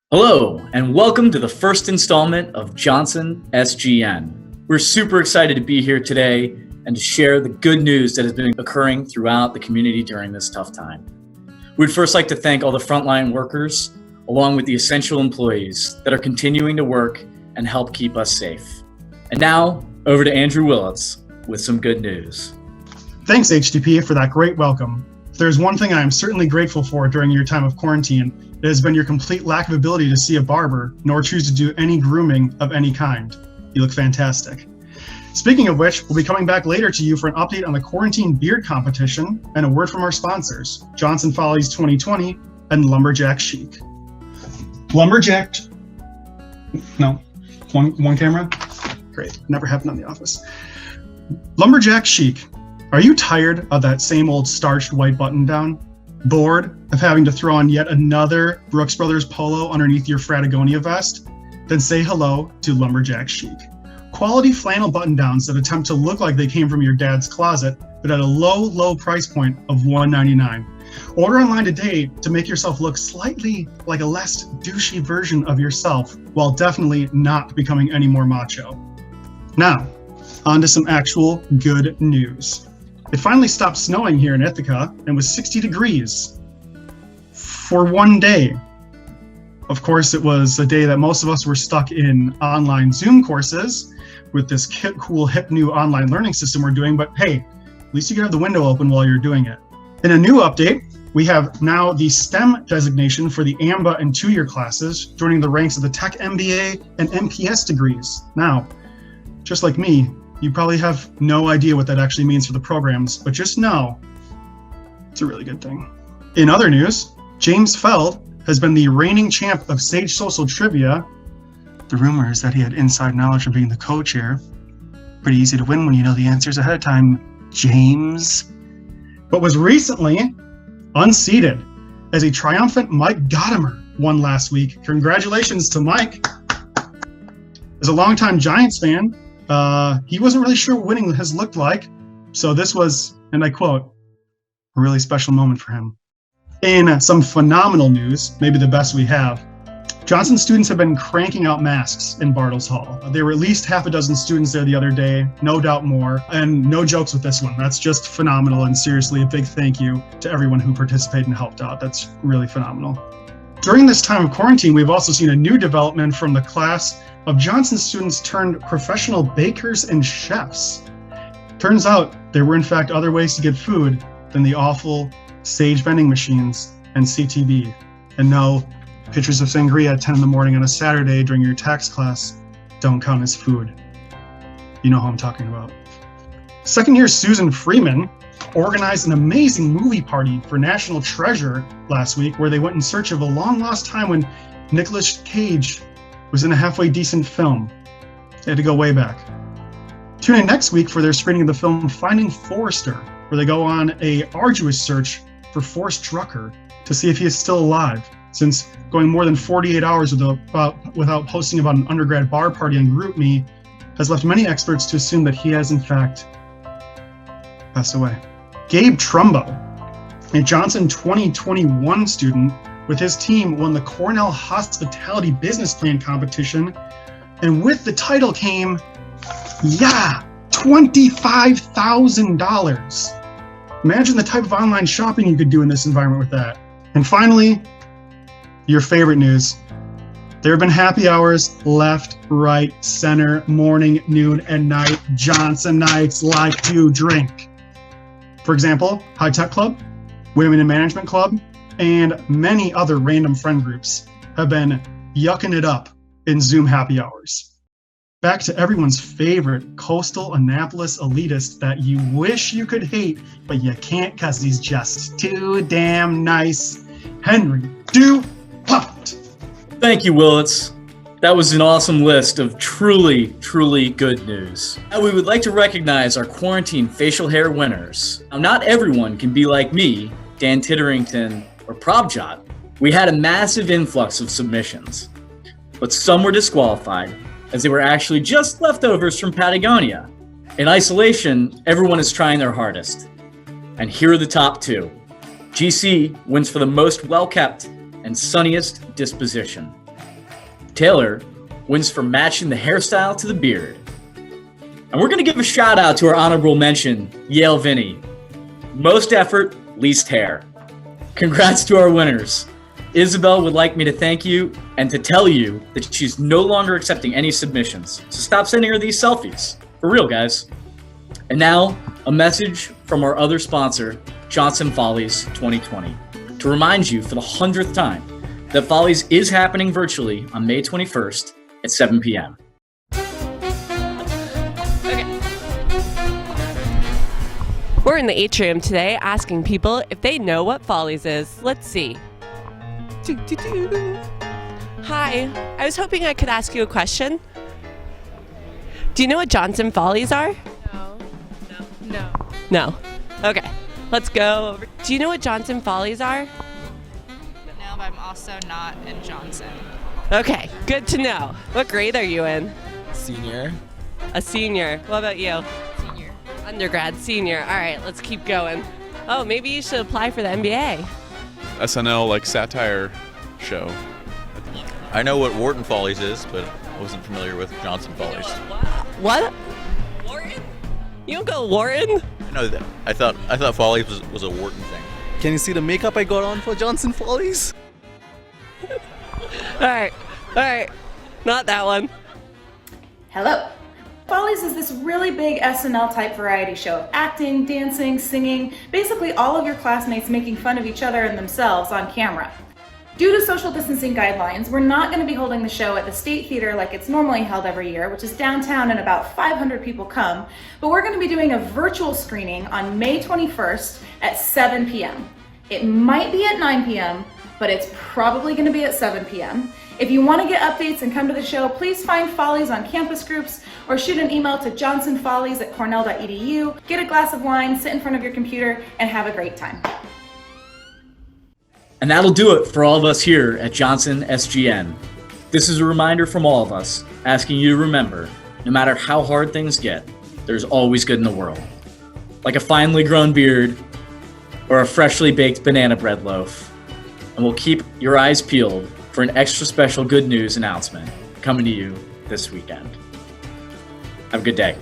Hello, and welcome to the first installment of Johnson SGN. We're super excited to be here today and to share the good news that has been occurring throughout the community during this tough time. We'd first like to thank all the frontline workers, along with the essential employees that are continuing to work and help keep us safe. And now, over to Andrew Willetts with some good news. Thanks, HDP, for that great welcome. If there's one thing I am certainly grateful for during your time of quarantine, it has been your complete lack of ability to see a barber, nor choose to do any grooming of any kind. You look fantastic. Speaking of which, we'll be coming back later to you for an update on the quarantine beard competition and a word from our sponsors, Johnson Follies 2020 and Lumberjack Chic. Lumberjack, no, one camera? Great, never happened on The Office. Lumberjack Chic, are you tired of that same old starched white button down? Bored of having to throw on yet another Brooks Brothers polo underneath your Fratagonia vest? Then say hello to Lumberjack Chic. Quality flannel button-downs that attempt to look like they came from your dad's closet, but at a low price point of $1.99. Order online today to make yourself look slightly like a less douchey version of yourself, while definitely not becoming any more macho. Now, on to some actual good news. It finally stopped snowing here in Ithaca and was 60 degrees for one day. Of course, it was a day that most of us were stuck in online Zoom courses with this cool, hip new online learning system we're doing, but hey, at least you can have the window open while you're doing it. In a new update, we have now the STEM designation for the AMBA and 2-year classes, joining the ranks of the Tech MBA and MPS degrees. Now, just like me, you probably have no idea what that actually means for the programs, but just know it's a really good thing. In other news, James Feld has been the reigning champ of Sage Social Trivia. The rumor is that he had inside knowledge from being the co-chair. Pretty easy to win when you know the answers ahead of time, James. But was recently unseated as a triumphant Mike Gottimer won last week. Congratulations to Mike. As a longtime Giants fan, he wasn't really sure what winning has looked like, so this was, and I quote, a really special moment for him. In some phenomenal news, maybe the best we have, Johnson students have been cranking out masks in Bartles Hall. There were at least half a dozen students there the other day, no doubt more, and no jokes with this one. That's just phenomenal, and seriously, a big thank you to everyone who participated and helped out. That's really phenomenal. During this time of quarantine, we've also seen a new development from the class of Johnson students turned professional bakers and chefs. Turns out there were in fact other ways to get food than the awful Sage vending machines and CTB. And no, pitchers of sangria at 10 in the morning on a Saturday during your tax class don't count as food. You know who I'm talking about. Second year Susan Freeman organized an amazing movie party for National Treasure last week, where they went in search of a long lost time when Nicolas Cage was in a halfway decent film. They had to go way back. Tune in next week for their screening of the film Finding Forrester, where they go on a arduous search for Forrest Drucker to see if he is still alive, since going more than 48 hours without posting about an undergrad bar party on GroupMe has left many experts to assume that he has in fact passed away. Gabe Trumbo, a Johnson 2021 student with his team, won the Cornell Hospitality Business Plan competition, and with the title came, $25,000. Imagine the type of online shopping you could do in this environment with that. And finally, your favorite news. There have been happy hours left, right, center, morning, noon, and night. Johnson Nights like to drink. For example, High Tech Club, Women in Management Club, and many other random friend groups have been yucking it up in Zoom happy hours. Back to everyone's favorite coastal Annapolis elitist that you wish you could hate, but you can't because he's just too damn nice, Henry DuPont. Thank you, Willetts. That was an awesome list of truly good news. Now we would like to recognize our quarantine facial hair winners. Now, not everyone can be like me, Dan Titterington, or Probjot. We had a massive influx of submissions, but some were disqualified as they were actually just leftovers from Patagonia. In isolation, everyone is trying their hardest. And here are the top 2. GC wins for the most well-kept and sunniest disposition. Taylor wins for matching the hairstyle to the beard. And we're going to give a shout out to our honorable mention, Yale Vinny. Most effort, least hair. Congrats to our winners. Isabel would like me to thank you and to tell you that she's no longer accepting any submissions. So stop sending her these selfies. For real, guys. And now, a message from our other sponsor, Johnson Follies 2020. To remind you for the 100th time that Follies is happening virtually on May 21st at 7 p.m. We're in the atrium today asking people if they know what Follies is. Let's see. Hi, I was hoping I could ask you a question. Do you know what Johnson Follies are? No. Okay, let's go over. Do you know what Johnson Follies are? No, but I'm also not in Johnson. Okay, good to know. What grade are you in? Senior. A senior. What about you? Senior. Undergrad, senior. All right, let's keep going. Oh, maybe you should apply for the MBA. SNL like satire show. I know what Wharton Follies is, but I wasn't familiar with Johnson Follies. What? Wharton? You don't go Wharton? I know that. I thought Follies was a Wharton thing. Can you see the makeup I got on for Johnson Follies? All right. Not that one. Hello. Follies is this really big SNL type variety show of acting, dancing, singing, basically all of your classmates making fun of each other and themselves on camera. Due to social distancing guidelines, we're not going to be holding the show at the State Theater like it's normally held every year, which is downtown and about 500 people come, but we're going to be doing a virtual screening on May 21st at 7 p.m. It might be at 9 p.m., but it's probably going to be at 7 p.m. If you want to get updates and come to the show, please find Follies on campus groups or shoot an email to johnsonfollies@cornell.edu. Get a glass of wine, sit in front of your computer, and have a great time. And that'll do it for all of us here at Johnson SGN. This is a reminder from all of us, asking you to remember, no matter how hard things get, there's always good in the world. Like a finely grown beard or a freshly baked banana bread loaf. And we'll keep your eyes peeled for an extra special good news announcement coming to you this weekend. Have a good day.